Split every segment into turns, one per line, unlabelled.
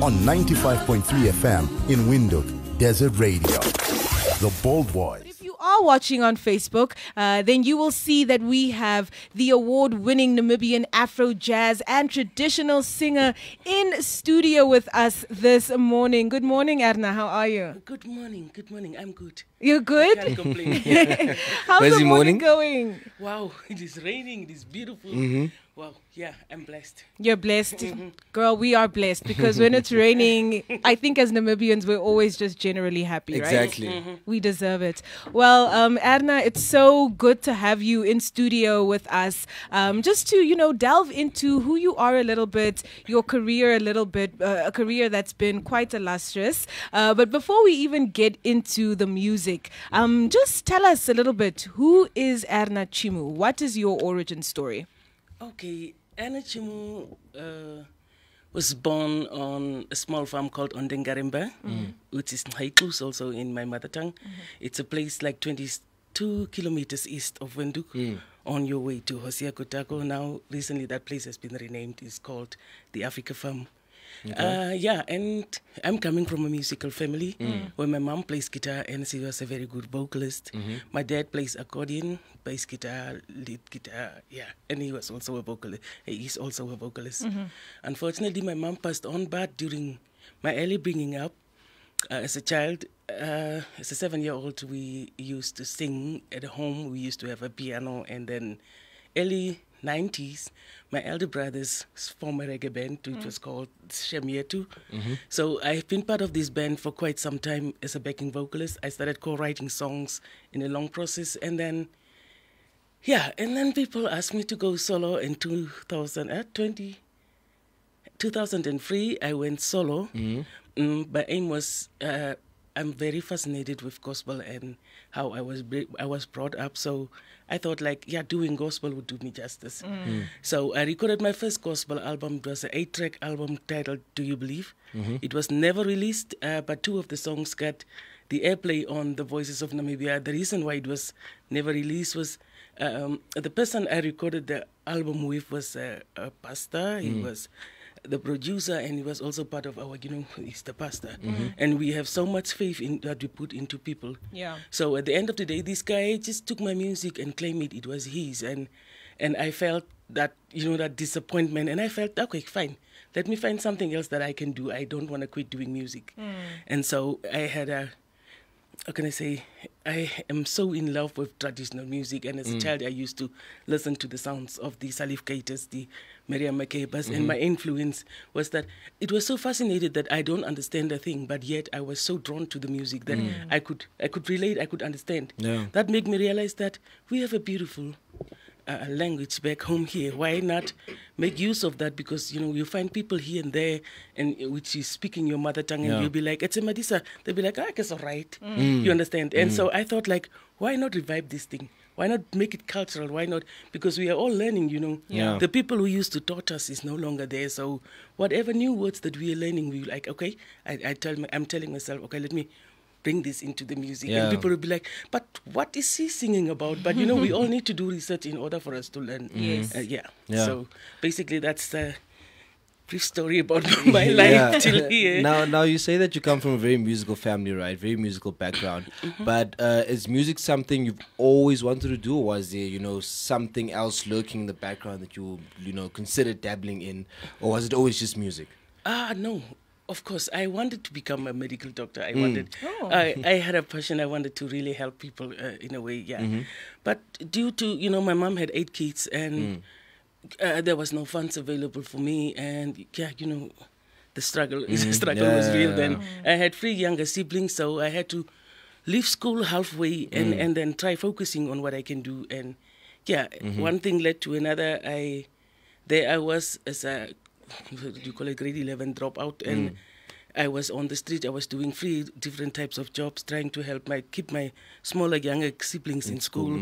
on 95.3 FM in Windhoek, Desert Radio. The Bold Boys.
If you are watching on Facebook, then you will see that we have the award-winning Namibian Afro jazz and traditional singer in studio with us this morning. Good morning, Erna. How are you?
Good morning. I'm good.
You're good?
I can't complain.
How's
Busy
the morning
morning?
going?
Wow, it is raining. It is beautiful. Wow, yeah, I'm blessed.
You're blessed. Girl, we are blessed because when it's raining, I think as Namibians, we're always just generally happy, right?
Exactly.
We deserve it. Well, Erna, it's so good to have you in studio with us. Just to, delve into who you are a little bit, your career a little bit, a career that's been quite illustrious. But before we even get into the music, just tell us a little bit, who is Erna Chimu? What is your origin story?
Okay, Erna Chimu was born on a small farm called Ondengarimba, which is Haikus, also in my mother tongue. It's a place like 22 kilometers east of Windhoek, on your way to Hosea Kotako. Now, recently that place has been renamed. It's called the Africa Farm.
Okay.
And I'm coming from a musical family where my mom plays guitar and she was a very good vocalist. My dad plays accordion, bass guitar, lead guitar, and he was also a vocalist. He's also a vocalist. Unfortunately, my mom passed on, but during my early bringing up, as a child, as a 7-year-old, we used to sing at home. We used to have a piano, and then early 90s, my elder brothers formed a reggae band, which was called Shemietu. So I've been part of this band for quite some time as a backing vocalist. I started co-writing songs in a long process, and then people asked me to go solo in 2003. I went solo. My aim was, I'm very fascinated with gospel and how I was brought up. So I thought doing gospel would do me justice. So I recorded my first gospel album. It was an 8-track album titled Do You Believe? It was never released, but 2 of the songs got the airplay on the Voices of Namibia. The reason why it was never released was the person I recorded the album with was a pastor. He was the producer, and he was also part of our, he's the pastor. And we have so much faith in that we put into people.
Yeah.
So at the end of the day, this guy just took my music and claimed it was his. And I felt that, that disappointment. And I felt, okay, fine. Let me find something else that I can do. I don't want to quit doing music. And so I had how can I say, I am so in love with traditional music, and as a child I used to listen to the sounds of the Salif Keitas, the Miriam Makebas, and my influence was that it was so fascinated that I don't understand a thing, but yet I was so drawn to the music that I could relate, I could understand.
Yeah.
That made me realize that we have a beautiful language back home here. Why not make use of that? Because you find people here and there, and which is speaking your mother tongue, and you'll be like, "It's a Madisa." They'll be like, "Ah, it's all right." You understand? And so I thought, why not revive this thing? Why not make it cultural? Why not? Because we are all learning.
Yeah.
The people who used to taught us is no longer there. So whatever new words that we are learning, we like. Okay, I'm telling myself, okay, let me bring this into the music.
Yeah.
And people will be like, but what is he singing about? But we all need to do research in order for us to learn.
Yes.
Yeah.
So basically that's the brief story about my life till here.
Now you say that you come from a very musical family, right? Very musical background. But is music something you've always wanted to do, or was there, something else lurking in the background that you considered dabbling in, or was it always just music?
No. Of course, I wanted to become a medical doctor. I wanted, I had a passion. I wanted to really help people in a way, But due to, my mom had 8 kids, and there was no funds available for me, and the struggle was real then. I had 3 younger siblings, so I had to leave school halfway and then try focusing on what I can do. And one thing led to another. I was as a grade 11 dropout, and I was on the street. I was doing 3 different types of jobs, trying to help keep my smaller, younger siblings in school,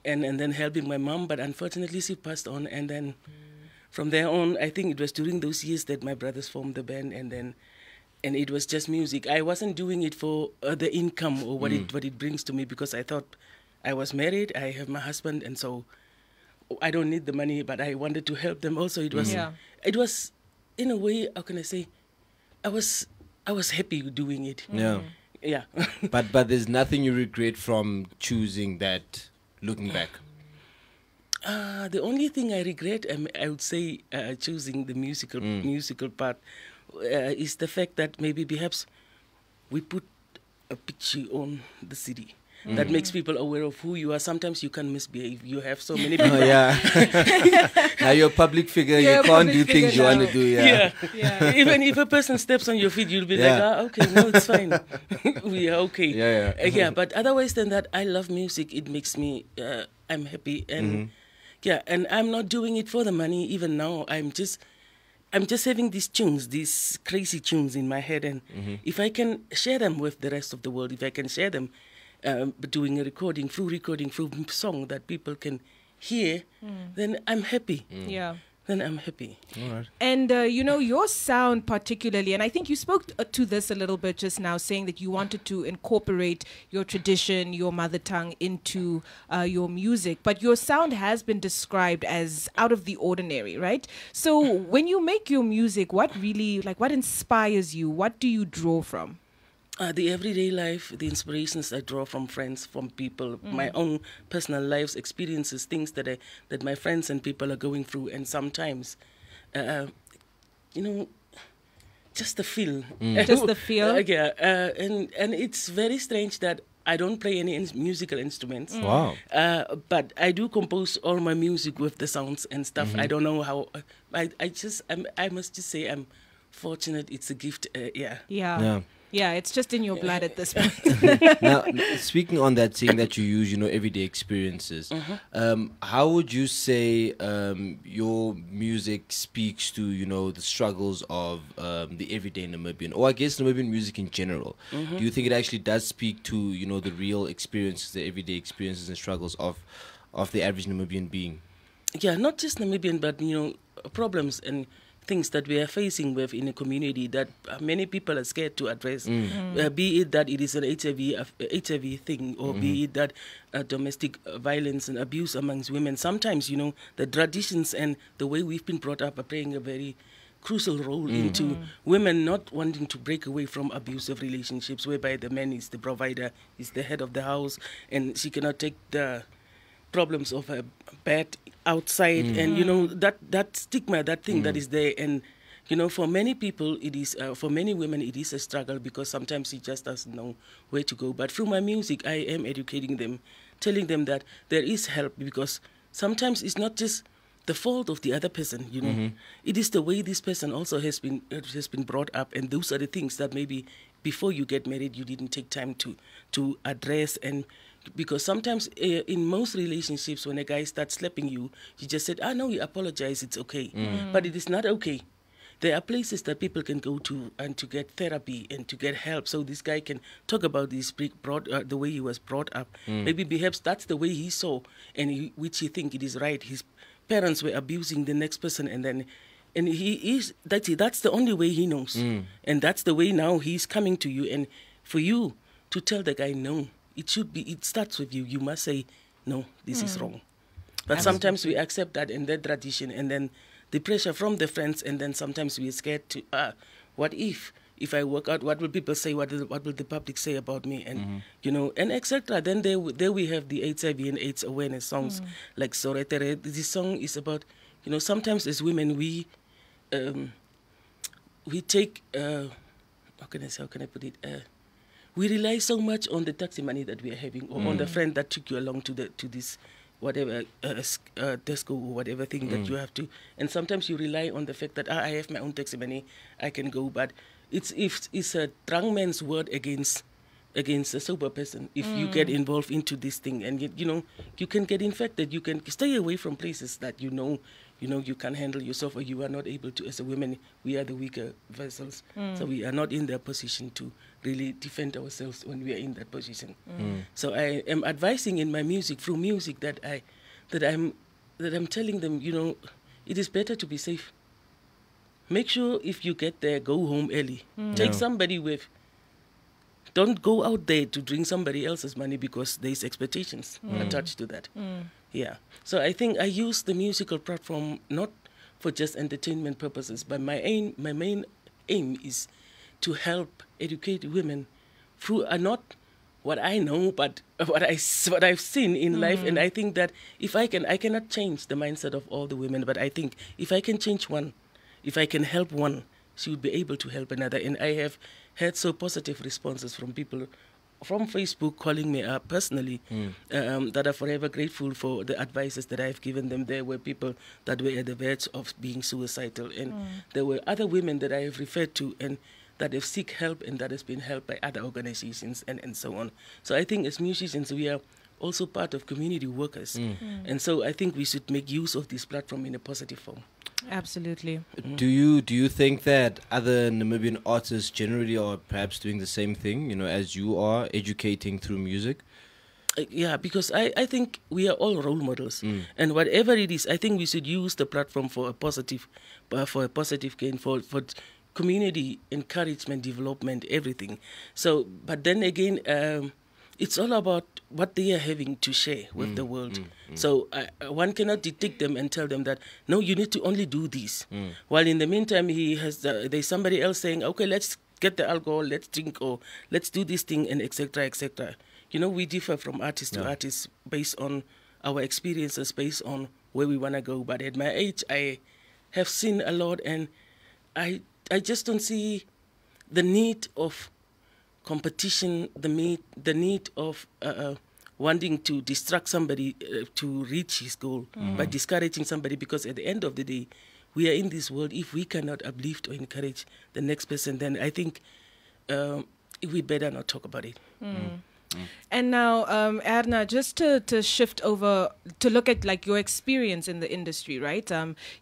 and then helping my mom. But unfortunately, she passed on. And then from there on, I think it was during those years that my brothers formed the band, and it was just music. I wasn't doing it for the income or what it brings to me, because I thought I was married, I have my husband, and so I don't need the money, but I wanted to help them also. It was, in a way, how can I say, I was happy doing it.
Yeah.
Yeah.
But there's nothing you regret from choosing that, looking back.
The only thing I regret, I would say, choosing the musical part, is the fact that maybe perhaps we put a picture on the CD that makes people aware of who you are. Sometimes you can misbehave. You have so many people.
Oh, yeah. Now you're a public figure.
You're
you
a
can't
public
do things you
figure
want
now.
to do. Yeah.
Yeah.
Even if a person steps on your feet, you'll be
Yeah.
like, okay, no, it's fine. We are okay.
Yeah, yeah.
Yeah, but otherwise than that, I love music. It makes me, I'm happy. And yeah, and I'm not doing it for the money. Even now, I'm just having these tunes, these crazy tunes in my head. And if I can share them with the rest of the world, if I can share them, doing a recording, full song that people can hear, then I'm happy.
Yeah.
Then I'm happy.
All right.
And, your sound particularly, and I think you spoke to this a little bit just now, saying that you wanted to incorporate your tradition, your mother tongue into your music. But your sound has been described as out of the ordinary, right? So when you make your music, what inspires you? What do you draw from?
The everyday life, the inspirations I draw from friends, from people, my own personal lives, experiences, things that my friends and people are going through, and sometimes, just the feel.
Just the feel?
And it's very strange that I don't play any musical instruments.
Wow.
But I do compose all my music with the sounds and stuff. I don't know how. I must just say I'm fortunate. It's a gift. Yeah.
Yeah. Yeah, it's just in your blood at this point.
Now, speaking on that, saying that you use, everyday experiences, how would you say your music speaks to, the struggles of the everyday Namibian, or I guess Namibian music in general? Do you think it actually does speak to, the real experiences, the everyday experiences and struggles of the average Namibian being?
Yeah, not just Namibian, but, problems and things that we are facing with in a community that many people are scared to address, be it that it is an HIV thing, or be it that domestic violence and abuse amongst women. Sometimes, the traditions and the way we've been brought up are playing a very crucial role into women not wanting to break away from abusive relationships, whereby the man is the provider, is the head of the house, and she cannot take the problems of a bad outside, and that stigma, that thing that is there, and for many people it is, for many women it is a struggle, because sometimes she just doesn't know where to go. But through my music, I am educating them, telling them that there is help, because sometimes it's not just the fault of the other person, it is the way this person also has been brought up, and those are the things that maybe before you get married you didn't take time to address. And because sometimes in most relationships, when a guy starts slapping you, you just said, no, you apologize, it's okay. But it is not okay. There are places that people can go to and to get therapy and to get help, so this guy can talk about this the way he was brought up. Maybe perhaps that's the way he saw, and which he think it is right. His parents were abusing the next person, and that's the only way he knows. And that's the way now he's coming to you. And for you to tell the guy no, it starts with you. You must say, no, this is wrong. But sometimes we accept that in that tradition, and then the pressure from the friends, and then sometimes we're scared to, what if I work out, what will people say, what will the public say about me, and, and etc. Then there we have the HIV and AIDS awareness songs, like Soretere. This song is about, sometimes as women, we take, how can I put it, we rely so much on the taxi money that we are having, or on the friend that took you along to this whatever disco or whatever thing that you have to. And sometimes you rely on the fact that I have my own taxi money, I can go. But it's a drunk man's word against a sober person. If you get involved into this thing, and you can get infected. You can stay away from places that you can't handle yourself, or you are not able to. As a woman, we are the weaker vessels, so we are not in the position to really defend ourselves when we are in that position. So I am advising in my music, through music, that I'm telling them, it is better to be safe. Make sure if you get there, go home early. Take somebody with. Don't go out there to drink somebody else's money, because there's expectations attached to that. Yeah. So I think I use the musical platform not for just entertainment purposes, but my main aim is to help educate women through not what I know, but what I've seen in life. And I think that if I cannot change the mindset of all the women, but I think if I can change one, if I can help one, she would be able to help another. And I have had so positive responses from people from Facebook calling me up personally that are forever grateful for the advices that I've given them. There were people that were at the verge of being suicidal, and there were other women that I have referred to and that have seek help and that has been helped by other organizations and so on. So I think as musicians, we are also part of community workers. And so I think we should make use of this platform in a positive form.
Absolutely.
Do you think that other Namibian artists generally are perhaps doing the same thing, you know, as you are, educating through music?
Yeah, because I think we are all role models, and whatever it is, I think we should use the platform for a positive gain, for community encouragement, development, everything. So, but then again, it's all about what they are having to share with the world. So one cannot dictate them and tell them that, no, you need to only do this. While in the meantime, there's somebody else saying, okay, let's get the alcohol, let's drink, or let's do this thing, and etc., etc. You know, we differ from artist to artist based on our experiences, based on where we want to go. But at my age, I have seen a lot, and I just don't see the need of competition, the need of wanting to distract somebody to reach his goal by discouraging somebody, because at the end of the day, we are in this world. If we cannot uplift or encourage the next person, then I think we better not talk about it.
And now, Erna, just to shift over to look at like your experience in the industry, right?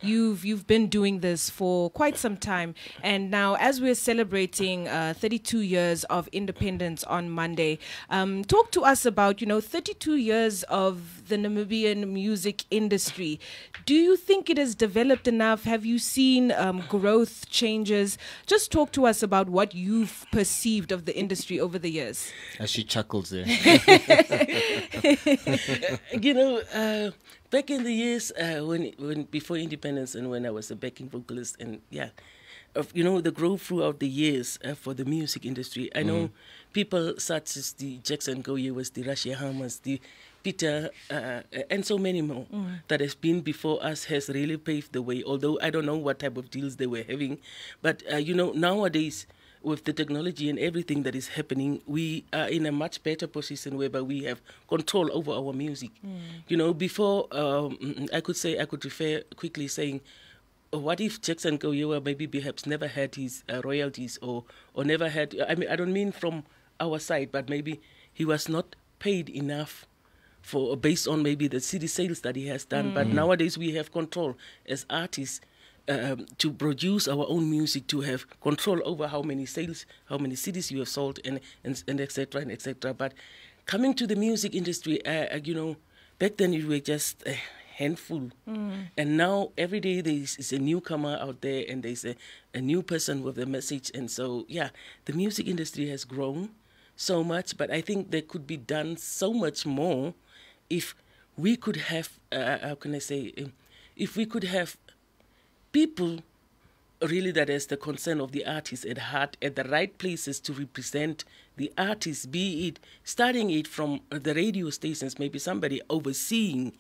You've been doing this for quite some time, and now as we're celebrating 32 years of independence on Monday, talk to us about 32 years of the Namibian music industry. Do you think it has developed enough? Have you seen growth, changes? Just talk to us about what you've perceived of the industry over the years.
As she chuckles there.
Back in the years when before independence and when I was a backing vocalist, and the growth throughout the years for the music industry. I know people such as the Jackson Goyewers, the Russia Hammers, the Peter, and so many more that has been before us has really paved the way. Although I don't know what type of deals they were having, but nowadays, with the technology and everything that is happening, we are in a much better position whereby we have control over our music. Before I could refer quickly saying, what if Jackson Goyewa maybe perhaps never had his royalties or never had, I don't mean from our side, but maybe he was not paid enough for based on maybe the CD sales that he has done. But nowadays we have control as artists to produce our own music, to have control over how many sales, how many CDs you have sold, and etc. and etc. But coming to the music industry, back then it was just a handful, and now every day there is a newcomer out there, and there's a new person with a message, and so the music industry has grown so much. But I think there could be done so much more if we could have, if we could have people really that has the concern of the artist at heart, at the right places to represent the artist, be it starting it from the radio stations, maybe somebody overseeing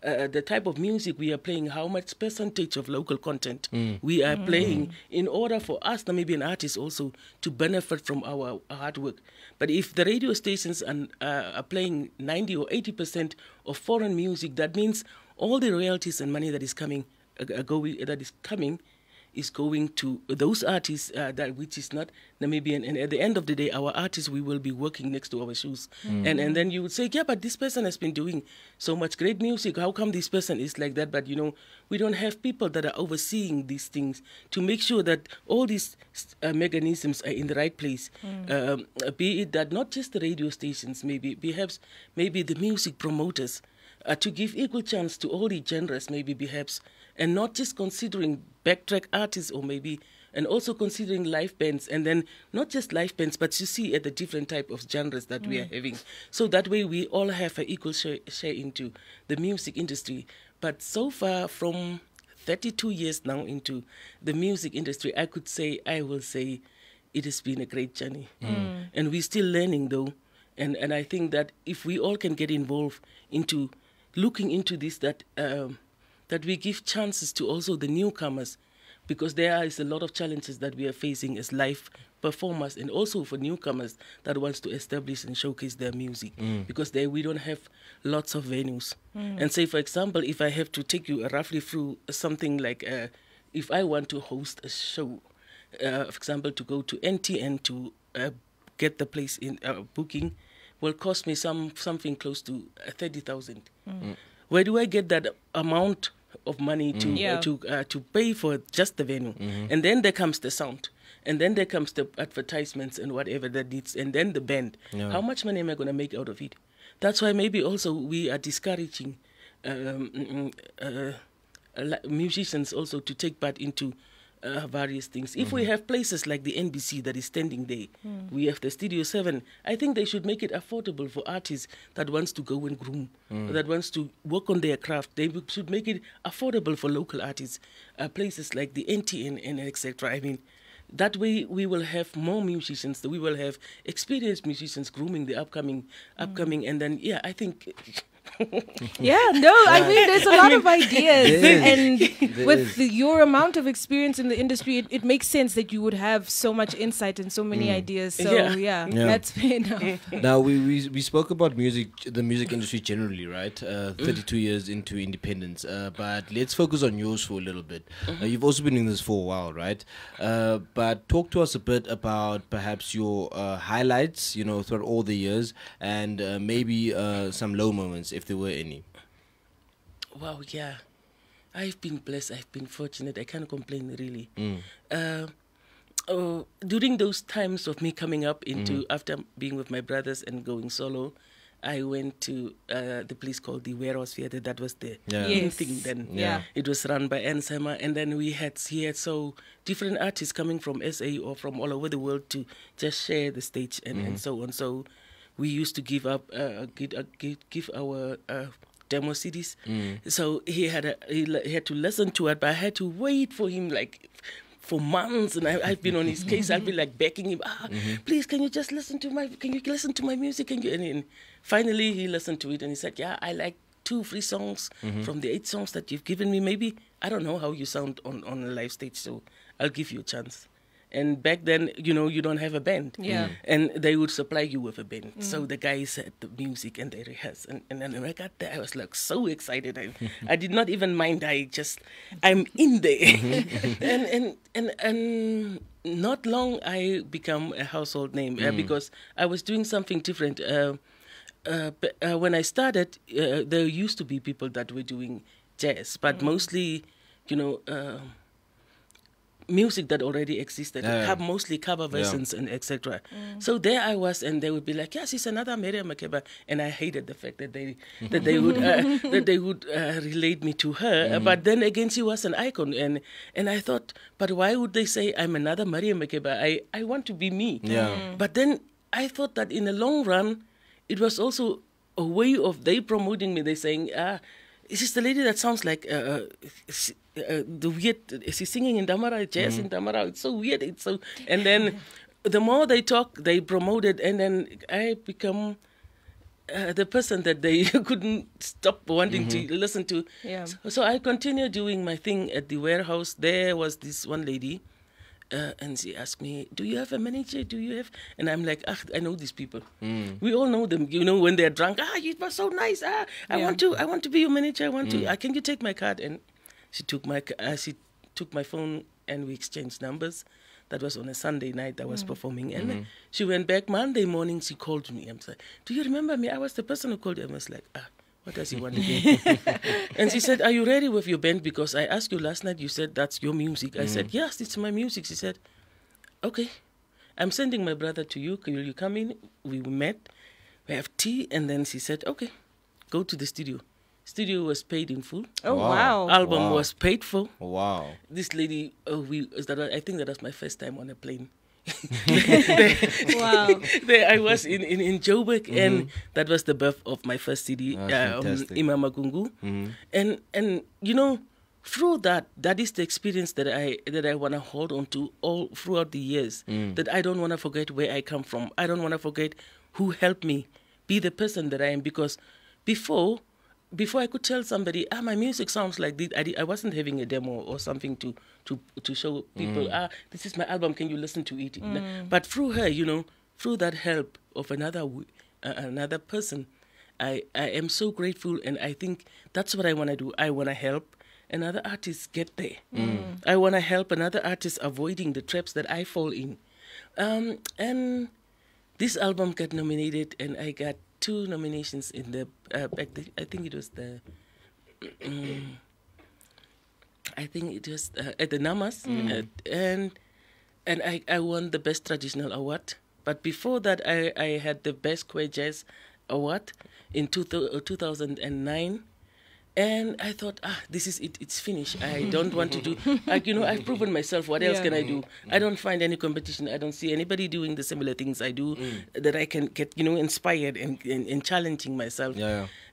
the type of music we are playing, how much percentage of local content we are playing, in order for us, Namibian artists, also to benefit from our hard work. But if the radio stations are playing 90 or 80% of foreign music, that means all the royalties and money that is coming is going to those artists that which is not Namibian. And at the end of the day, our artists, we will be working next to our shoes. And then you would say, yeah, but this person has been doing so much great music. How come this person is like that? But, we don't have people that are overseeing these things to make sure that all these mechanisms are in the right place. Be it that not just the radio stations, maybe the music promoters, to give equal chance to all the genres, maybe perhaps, and not just considering backtrack artists and also considering live bands, and then not just live bands, but you see at the different type of genres that we are having. So that way we all have an equal share into the music industry. But so far, from 32 years now into the music industry, I will say it has been a great journey. And we're still learning though. And I think that if we all can get involved into looking into this, that we give chances to also the newcomers, because there is a lot of challenges that we are facing as live performers, and also for newcomers that wants to establish and showcase their music, because we don't have lots of venues. And say, for example, if I have to take you roughly through something like, if I want to host a show, for example, to go to NTN to get the place in booking, will cost me something close to 30,000. Where do I get that amount of money to pay for just the venue? And then there comes the sound, and then there comes the advertisements and whatever that needs, and then the band. How much money am I going to make out of it? That's why maybe also we are discouraging musicians also to take part into various things. If we have places like the NBC that is standing there, we have the Studio 7, I think they should make it affordable for artists that wants to go and groom, that wants to work on their craft. They should make it affordable for local artists, places like the NTN and etc. I mean, that way we will have more musicians, we will have experienced musicians grooming the upcoming, and then, I think...
I mean, there's a lot of ideas, and with your amount of experience in the industry, it makes sense that you would have so much insight and so many ideas. So that's fair enough.
Now we spoke about the music industry generally, right? 32 years into independence, but let's focus on yours for a little bit. You've also been in this for a while, right? But talk to us a bit about perhaps your highlights, throughout all the years, and maybe some low moments, if there were any.
Wow, yeah. I've been blessed. I've been fortunate. I can't complain, really. During those times of me coming up into, after being with my brothers and going solo, I went to the place called the Warehouse Theatre. That was the thing then. It was run by Ensema, and then he had so different artists coming from SA or from all over the world to just share the stage and so on. So we used to give our demo CDs. So he had to listen to it, but I had to wait for him for months, and I've been on his case. I've been begging him, please, can you listen to my music? And finally he listened to it, and he said, I like 2 free songs from the 8 songs that you've given me. Maybe, I don't know how you sound on a live stage, so I'll give you a chance. And back then, you don't have a band. And they would supply you with a band. So the guys had the music and they rehearsed. And then when I got there, I was so excited. I did not even mind. I'm in there. and not long, I become a household name because I was doing something different. When I started, there used to be people that were doing jazz, but mostly, music that already existed, mostly cover versions and etc. So there I was, and they would be like, "Yes, it's another Miriam Makeba," and I hated the fact that they would relate me to her. But then again, she was an icon, and I thought, but why would they say I'm another Miriam Makeba? I want to be me. But then I thought that in the long run, it was also a way of they promoting me. They saying, is this the lady that sounds like the weird? She's singing in Damara, jazz in Damara. It's so weird. And then the more they talk, they promote it, and then I become the person that they couldn't stop wanting to listen to. So I continued doing my thing at the warehouse. There was this one lady. And she asked me, "Do you have a manager? Do you have?" And I'm like, I know these people. We all know them. When they're drunk, you were so nice. I want to be your manager. I want to. Can you take my card? And she took my phone, and we exchanged numbers. That was on a Sunday night I was performing. And she went back Monday morning. She called me. I'm like, "Do you remember me? I was the person who called you." I was like, what does he want again? And she said, "Are you ready with your band? Because I asked you last night, you said that's your music." I said, "Yes, it's my music." She said, "Okay, I'm sending my brother to you. Will you come in?" We met, we have tea, and then she said, "Okay, go to the studio." Studio was paid in full.
Oh, wow.
Album was paid for.
Wow.
This lady, I think that was my first time on a plane.
Wow.
There I was in Joburg, and that was the birth of my first CD, Imama Gungu. And through that is the experience that I want to hold on to all throughout the years. That I don't want to forget where I come from. I don't want to forget who helped me be the person that I am. Because before I could tell somebody, my music sounds like this, I wasn't having a demo or something to show people, this is my album, can you listen to it? But through her, through that help of another person, I am so grateful, and I think that's what I want to do. I want to help another artist get there. I want to help another artist avoiding the traps that I fall in. And this album got nominated, and I got 2 nominations in the I think it was the at the Namas, and I won the best traditional award. But before that, I had the best queer jazz award in 2009. And I thought, this is it. It's finished. I don't want to do, I've proven myself. What else can I do? I don't find any competition. I don't see anybody doing the similar things I do that I can get, inspired and challenging myself.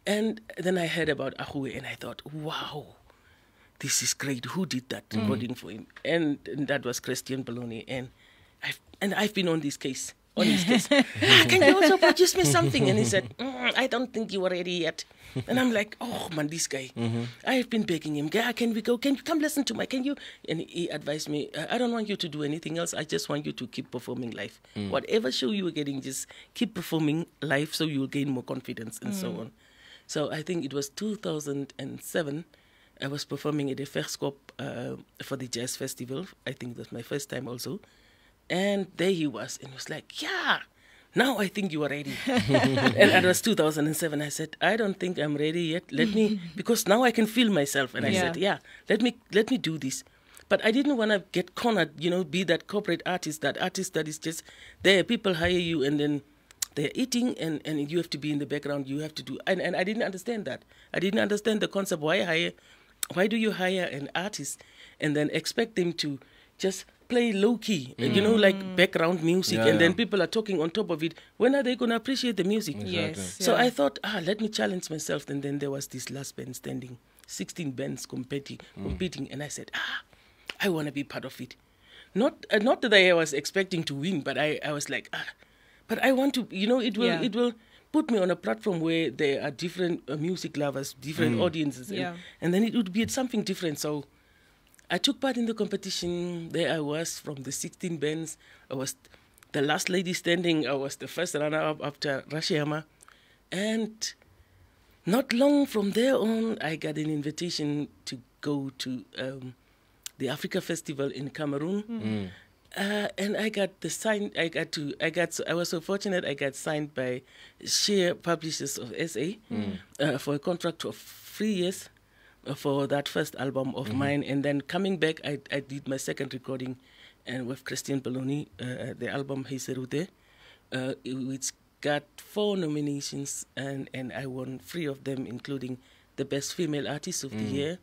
And then I heard about Ahue, and I thought, wow, this is great. Who did that recording for him? And that was Christian Baloney. And I've been on this case. Can you also produce me something? And he said, I don't think you are ready yet. And I'm like, oh man, this guy. I have been begging him, can we go? Can you come listen to my, can you? And he advised me, I don't want you to do anything else. I just want you to keep performing live. Whatever show you are getting, just keep performing live so you will gain more confidence and so on. So I think it was 2007. I was performing at the Verskop for the Jazz Festival. I think it was my first time also. And there he was, and he was like, now I think you are ready. And that was 2007. I said, I don't think I'm ready yet. Let me, because now I can feel myself. And I said, let me do this. But I didn't want to get cornered, be that corporate artist that is just there. People hire you, and then they're eating, and you have to be in the background. You have to do, and I didn't understand that. I didn't understand the concept. Why do you hire an artist and then expect them to just play low-key, like background music, and then people are talking on top of it. When are they going to appreciate the music?
Exactly.
Yes.
So I thought, let me challenge myself. And then there was this last band standing, 16 bands competing, and I said, I want to be part of it. Not that I was expecting to win, but I was like, but I want to, it will put me on a platform where there are different music lovers, different audiences, and then it would be something different. So I took part in the competition. There I was from the 16 bands. I was the last lady standing. I was the first runner-up after Rashiyama. And not long from there on, I got an invitation to go to the Africa Festival in Cameroon. And I got the sign. I was so fortunate. I got signed by Share Publishers of SA for a contract of 3 years. For that first album of mine, and then coming back, I did my second recording, and with Christian Baloney, the album Heiserute, which got 4 nominations, and I won 3 of them, including the Best Female Artist of the Year.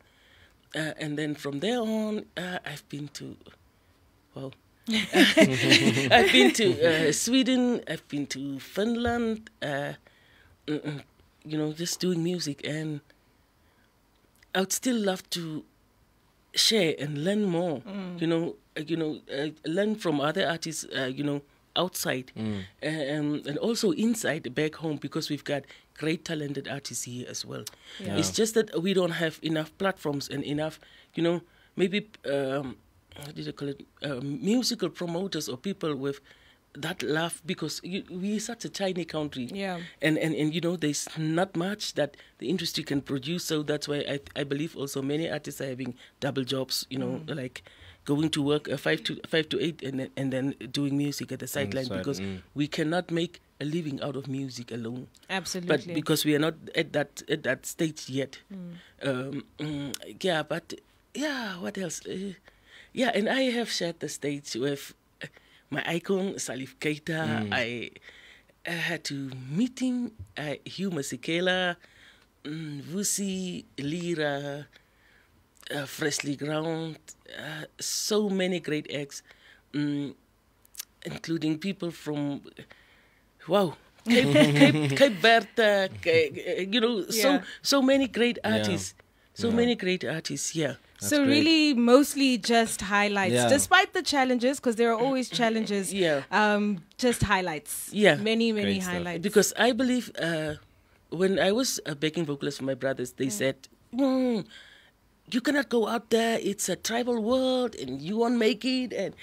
And then from there on, I've been to, I've been to Sweden, I've been to Finland, just doing music, and I would still love to share and learn more, learn from other artists, outside and also inside back home, because we've got great talented artists here as well. It's just that we don't have enough platforms and enough, maybe, what did I call it, musical promoters or people with that love, because we're such a tiny country, and there's not much that the industry can produce. So that's why I believe also many artists are having double jobs, like going to work 5 to 8 and then doing music at the sideline, because we cannot make a living out of music alone.
Absolutely.
But because we are not at that stage yet. What else? And I have shared the stage with my icon, Salif Keita. I had to meet him, Hugh Masekela, Vusi, Lira, Freshly Ground, so many great acts, including people from, Cape Verde, so many great artists. So many great artists,
So
great.
really, mostly just highlights,
Yeah.
despite the challenges, because there are always challenges.
Yeah.
Just highlights.
Yeah.
Many
Great stuff.
highlights.
Because I believe when I was a backing vocalist for my brothers, they said, you cannot go out there. It's a tribal world and you won't make it and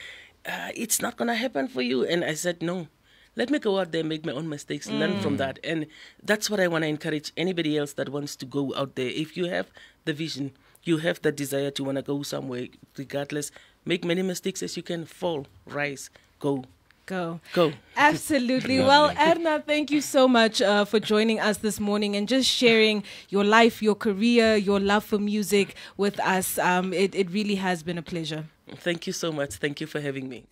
it's not going to happen for you. And I said, no, let me go out there, make my own mistakes, learn from that. And that's what I want to encourage anybody else that wants to go out there. If you have the vision, you have the desire to want to go somewhere, regardless, make many mistakes as you can, fall, rise, go.
Go. Absolutely. Well, Erna, thank you so much for joining us this morning and just sharing your life, your career, your love for music with us. It really has been a pleasure.
Thank you so much. Thank you for having me.